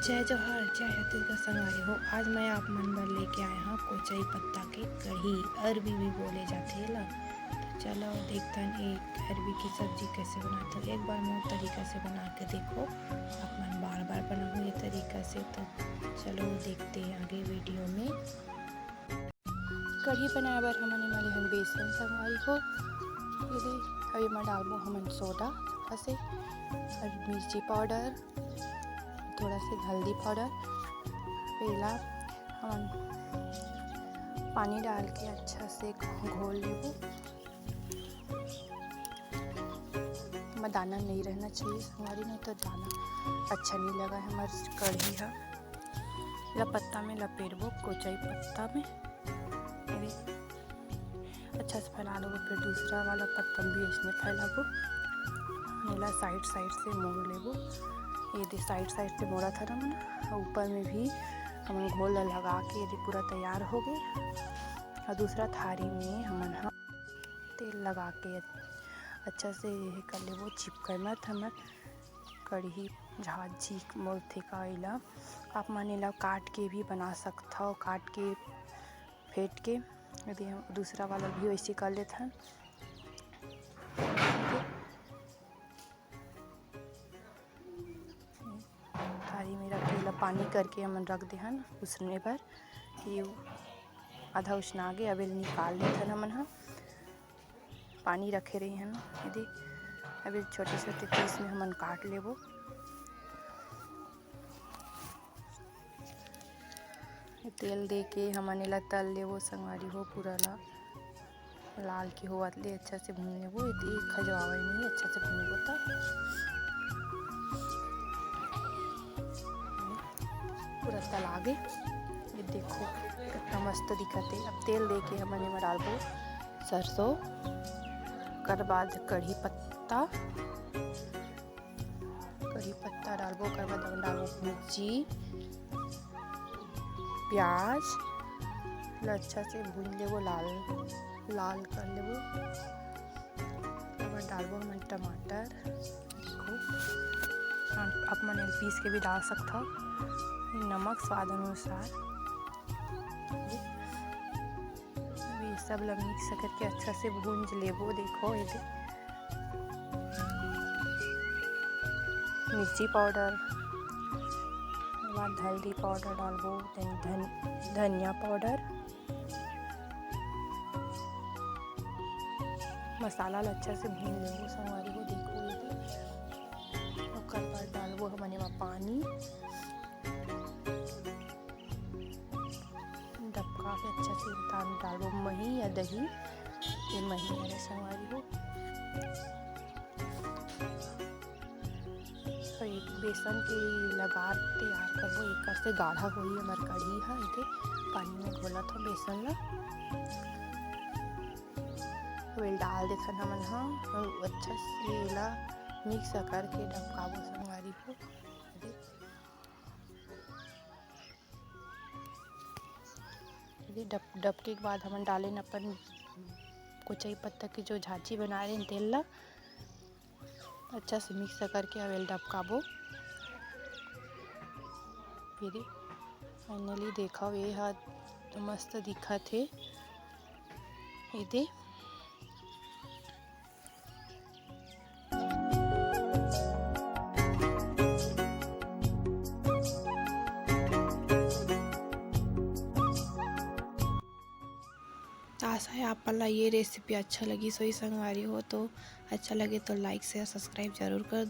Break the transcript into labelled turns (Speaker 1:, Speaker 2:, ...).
Speaker 1: जय जोहार जय छत्तीसगढ़ संगवारी हो। आज मैं आप मन बर लेके आया हूँ कोचई पत्ता के कढ़ी, अरबी भी बोले जाते ला। तो चलो देखते हैं एक अरबी की सब्जी कैसे बनाते हो। एक बार मोर तरीका से बना के देखो, आप मन बार बार बनाओ ये तरीका से। तो चलो देखते हैं आगे वीडियो में। कढ़ी बनाए बर हमन एमा लेहन बेसन संगवारी हो। ये अभी मैं डालबो हमन सोडा हसे और मिर्ची पाउडर, थोड़ा सा हल्दी पाउडर। पहला हम पानी डाल के अच्छा से घोल लेबो। में दाना नहीं रहना चाहिए हमारी, नहीं तो दाना अच्छा नहीं लगा है हमारी कढ़ी है। पत्ता में लपेटबो कोचई पत्ता में, अच्छा से फैला लो। फिर दूसरा वाला पत्ता भी इसमें फैलाबो। नीला साइड साइड से मोड़ लेबो। ये दे साइड साइड से मोड़ा था ना मैंने। ऊपर में भी हम घोल लगा के यदि पूरा तैयार हो गए। और दूसरा थारी में हमन तेल लगा के अच्छा से कर लेबो। चिपके मत हमर कढ़ी झाजी मोर फेंकाइला। आप मन ला काट के भी बना सकते हो, काट के फेंट के। यदि हम दूसरा वाला भी वैसे कर लेते हैं। थाली में रख के पानी करके हमन रख दे हन उसने पर। ये आधा उसना आगे अबे निकाल लेते हैं हमन। पानी रखे रही हन। यदि अभी छोटे छोटे पीस में हमन काट लेबो। तेल दे के हमन ला तल लेबो संगवारी हो। पूरा ला लाल के होवत ले अच्छा से भून लेबो। ये खजवावे नहीं, अच्छा से भूनबो तो पूरा तल आगे। ये देखो कितना मस्त दिखत है। अब तेल दे के हमन एमा डालबो सरसों, कर बाद कढ़ी पत्ता डालबो। कर बाद डालबो मिर्ची, प्याज अच्छा से भून लेबो, लाल लाल कर लेबो। अब डालबो हमन टमाटर। आप मन पीस के भी डाल सकते हो। नमक स्वाद अनुसार। ये सब ला मिक्स करके अच्छा से भून लेबो। देखो ये मिर्ची पाउडर, बाद हल्दी पाउडर डालबो, धनिया पाउडर। मसाला ला अच्छा से भून लेबो संगवारी को। देखो ओकर बाद डालबो हमन एमा पानी। डबका के अच्छा से डालबो मही या दही। ये मही है संगवारी को। बेसन के लगार तैयार करबो। एक से गाढ़ा होई हमार कढ़ी है। इधे पानी में घोला था बेसन ला वेल डाल देथन हमन और अच्छा से ला मिक्स करके डबकाबो संगवारी हो। डबके के बाद हमन डाले अपन कोचई पत्ता की जो झांची बना रहे तेल ला अच्छा से मिक्स करके अवेल डबकाबो। फिर फाइनली देखो ये हा मस्त दिखत है। ये आशा है आप ला ये रेसिपी अच्छा लगी। सोई संगवारी हो तो अच्छा लगे तो लाइक शेयर सब्सक्राइब जरूर कर दो।